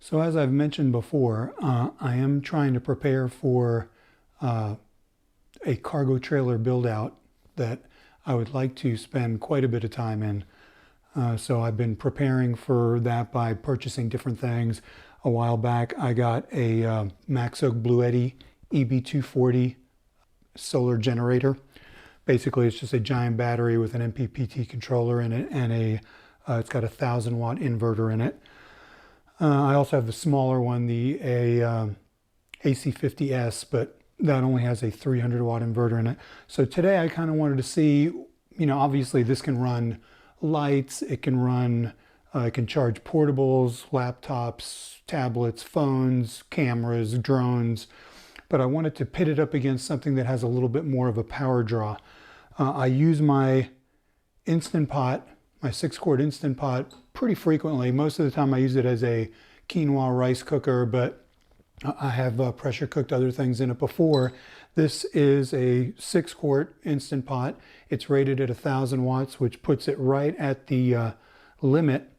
So as I've mentioned before, I am trying to prepare for a cargo trailer build out that I would like to spend quite a bit of time in. So I've been preparing for that by purchasing different things. A while back I got a Maxoak Bluetti EB240 solar generator. Basically it's just a giant battery with an MPPT controller in it, and it's got a 1,000-watt inverter in it. I also have the smaller one, the AC50S, but that only has a 300-watt inverter in it. So today I kind of wanted to see, obviously this can run lights, it can charge portables, laptops, tablets, phones, cameras, drones, but I wanted to pit it up against something that has a little bit more of a power draw. I use my Instant Pot, my 6-quart Instant Pot, pretty frequently. Most of the time I use it as a quinoa rice cooker, but I have pressure cooked other things in it before. This is a 6-quart Instant Pot. It's rated at 1,000 watts, which puts it right at the limit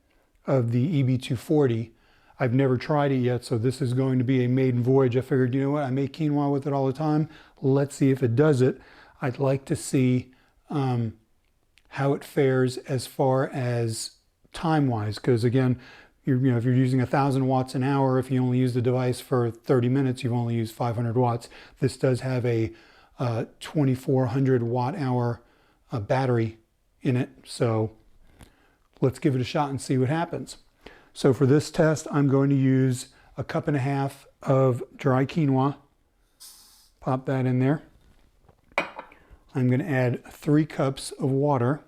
of the EB240. I've never tried it yet, so this is going to be a maiden voyage. I figured, you know what, I make quinoa with it all the time. Let's see if it does it. I'd like to see how it fares as far as time-wise, because again, if you're using 1,000 watts an hour, if you only use the device for 30 minutes, you've only used 500 watts. This does have a 2,400 watt-hour battery in it, so let's give it a shot and see what happens. So for this test, I'm going to use 1.5 cups of dry quinoa. Pop that in there. I'm going to add 3 cups of water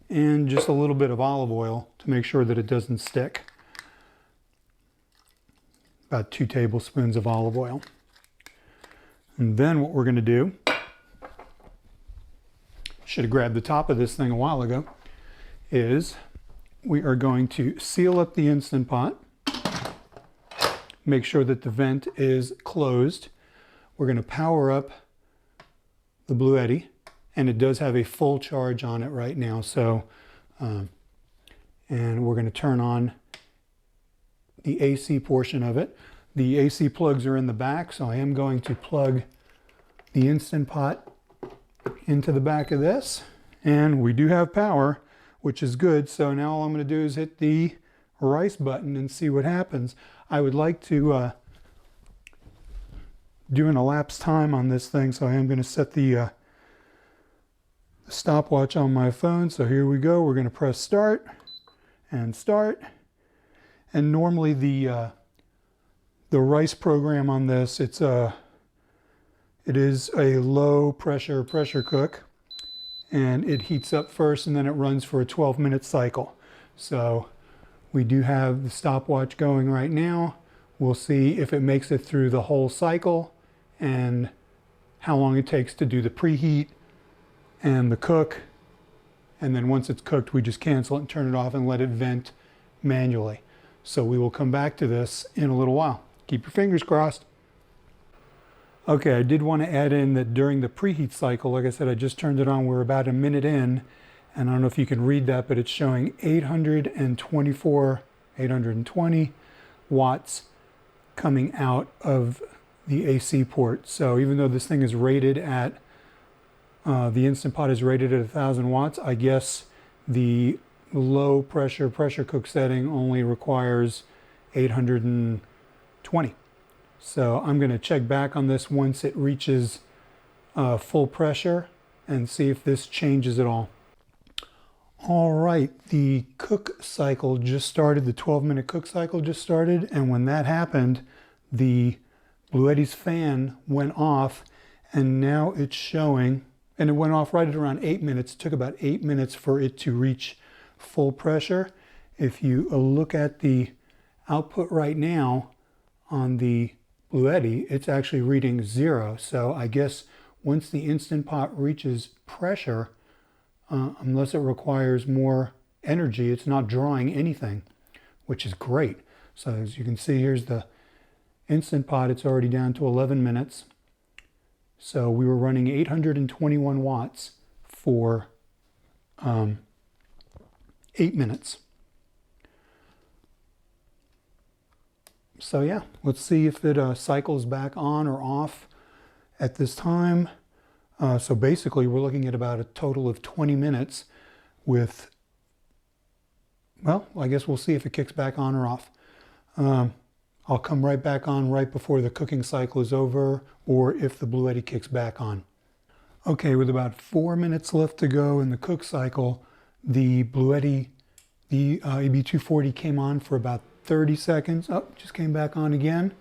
and just a little bit of olive oil to make sure that it doesn't stick. About 2 tablespoons of olive oil. And then what we're going to do, should have grabbed the top of this thing a while ago, is we are going to seal up the Instant Pot, make sure that the vent is closed. We're going to power up the Bluetti, and it does have a full charge on it right now. So, and we're going to turn on the AC portion of it. The AC plugs are in the back, so I am going to plug the Instant Pot into the back of this, and we do have power, which is good. So now all I'm going to do is hit the rice button and see what happens. I would like to do an elapsed time on this thing, so I am going to set the stopwatch on my phone. So here we go. We're going to press start, and normally the rice program on this, it is a low pressure cook, and it heats up first and then it runs for a 12-minute cycle. So we do have the stopwatch going right now. We'll see if it makes it through the whole cycle and how long it takes to do the preheat and the cook. And then once it's cooked, we just cancel it and turn it off and let it vent manually. So we will come back to this in a little while. Keep your fingers crossed. Okay, I did want to add in that during the preheat cycle, like I said, I just turned it on. We're about a minute in, and I don't know if you can read that, but it's showing 820 watts coming out of the AC port. So even though this thing is rated at, the Instant Pot is rated at 1,000 watts, I guess the low pressure cook setting only requires 820. So I'm going to check back on this once it reaches full pressure and see if this changes at all. All right, the cook cycle just started, the 12-minute cook cycle just started, and when that happened, the Bluetti's fan went off, and now it's showing, and it went off right at around 8 minutes. It took about 8 minutes for it to reach full pressure. If you look at the output right now on the Bluetti, it's actually reading 0. So I guess once the Instant Pot reaches pressure, unless it requires more energy, it's not drawing anything, which is great. So as you can see, here's the Instant Pot. It's already down to 11 minutes. So we were running 821 watts for 8 minutes. So yeah, let's see if it cycles back on or off at this time. So basically we're looking at about a total of 20 minutes with, well, I guess we'll see if it kicks back on or off. I'll come right back on right before the cooking cycle is over, or if the Bluetti kicks back on. Okay, with about 4 minutes left to go in the cook cycle, the Bluetti, the EB240 came on for about 30 seconds. Oh, just came back on again.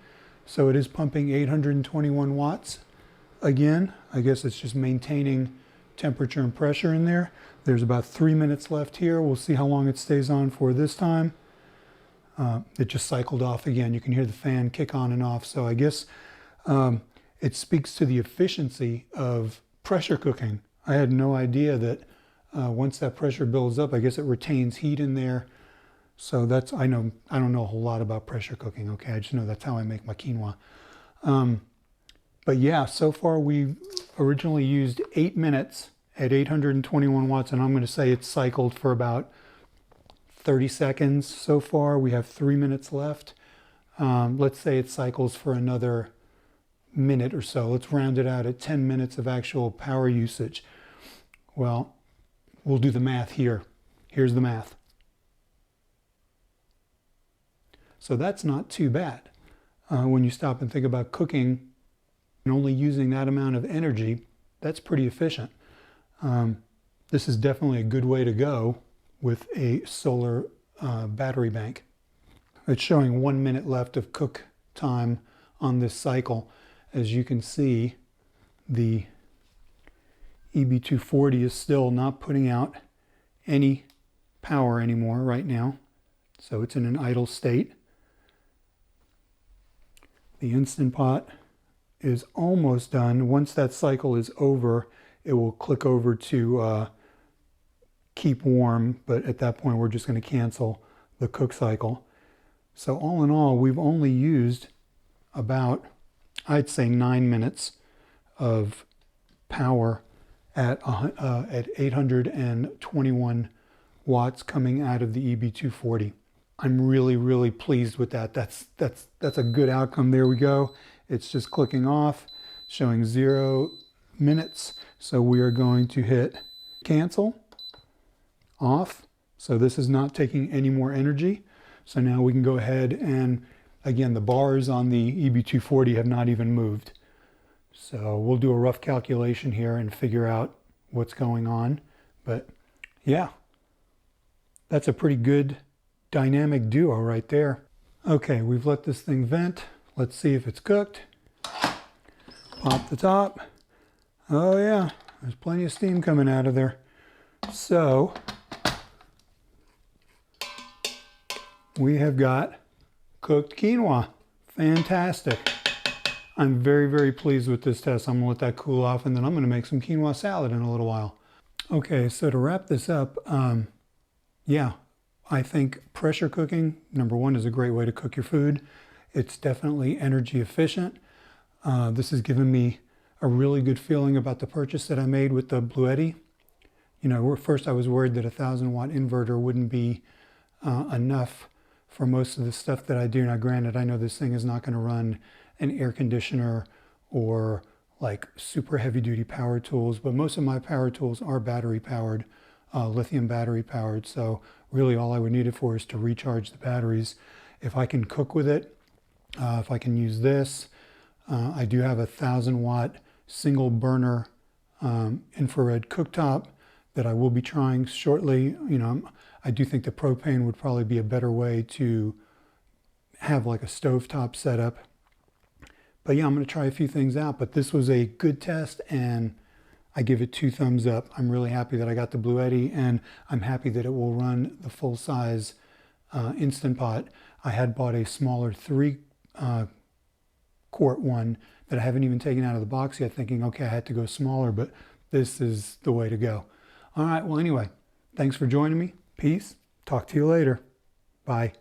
So it is pumping 821 watts again. I guess it's just maintaining temperature and pressure in there. There's about 3 minutes left here. We'll see how long it stays on for this time. It just cycled off again. You can hear the fan kick on and off. So I guess it speaks to the efficiency of pressure cooking. I had no idea that once that pressure builds up, I guess it retains heat in there. So that's, I don't know a whole lot about pressure cooking, okay? I just know that's how I make my quinoa. But yeah, so far we've originally used 8 minutes at 821 watts, and I'm going to say it's cycled for about 30 seconds so far. We have 3 minutes left. Let's say it cycles for another minute or so. Let's round it out at 10 minutes of actual power usage. Well, we'll do the math here. Here's the math. So that's not too bad. When you stop and think about cooking and only using that amount of energy, that's pretty efficient. This is definitely a good way to go with a solar battery bank. It's showing 1 minute left of cook time on this cycle. As you can see, the EB240 is still not putting out any power anymore right now. So it's in an idle state. The Instant Pot is almost done. Once that cycle is over, it will click over to keep warm, but at that point we're just going to cancel the cook cycle. So all in all, we've only used about, I'd say, 9 minutes of power at 821 watts coming out of the EB240. I'm really, really pleased with that. That's a good outcome. There we go. It's just clicking off, showing 0 minutes. So we are going to hit cancel, off. So this is not taking any more energy. So now we can go ahead and, again, the bars on the EB240 have not even moved. So we'll do a rough calculation here and figure out what's going on. But yeah, that's a pretty good dynamic duo right there. Okay, we've let this thing vent. Let's see if it's cooked. Pop the top. Oh yeah, there's plenty of steam coming out of there. So we have got cooked quinoa. Fantastic. I'm very, very pleased with this test. I'm gonna let that cool off, and then I'm gonna make some quinoa salad in a little while. Okay, so to wrap this up, yeah, I think pressure cooking, number one, is a great way to cook your food. It's definitely energy efficient. This has given me a really good feeling about the purchase that I made with the Bluetti. You know, first I was worried that a 1,000-watt inverter wouldn't be enough for most of the stuff that I do. Now, granted, I know this thing is not going to run an air conditioner or like super heavy-duty power tools, but most of my power tools are battery-powered, lithium battery-powered. So really all I would need it for is to recharge the batteries. If I can cook with it, if I can use this, I do have a 1,000-watt single burner infrared cooktop that I will be trying shortly. You know, I do think the propane would probably be a better way to have like a stovetop setup. But yeah, I'm going to try a few things out. But this was a good test, and I give it 2 thumbs up. I'm really happy that I got the Bluetti, and I'm happy that it will run the full-size Instant Pot. I had bought a smaller 3-quart one that I haven't even taken out of the box yet, thinking, okay, I had to go smaller, but this is the way to go. All right, well, anyway, thanks for joining me. Peace. Talk to you later. Bye.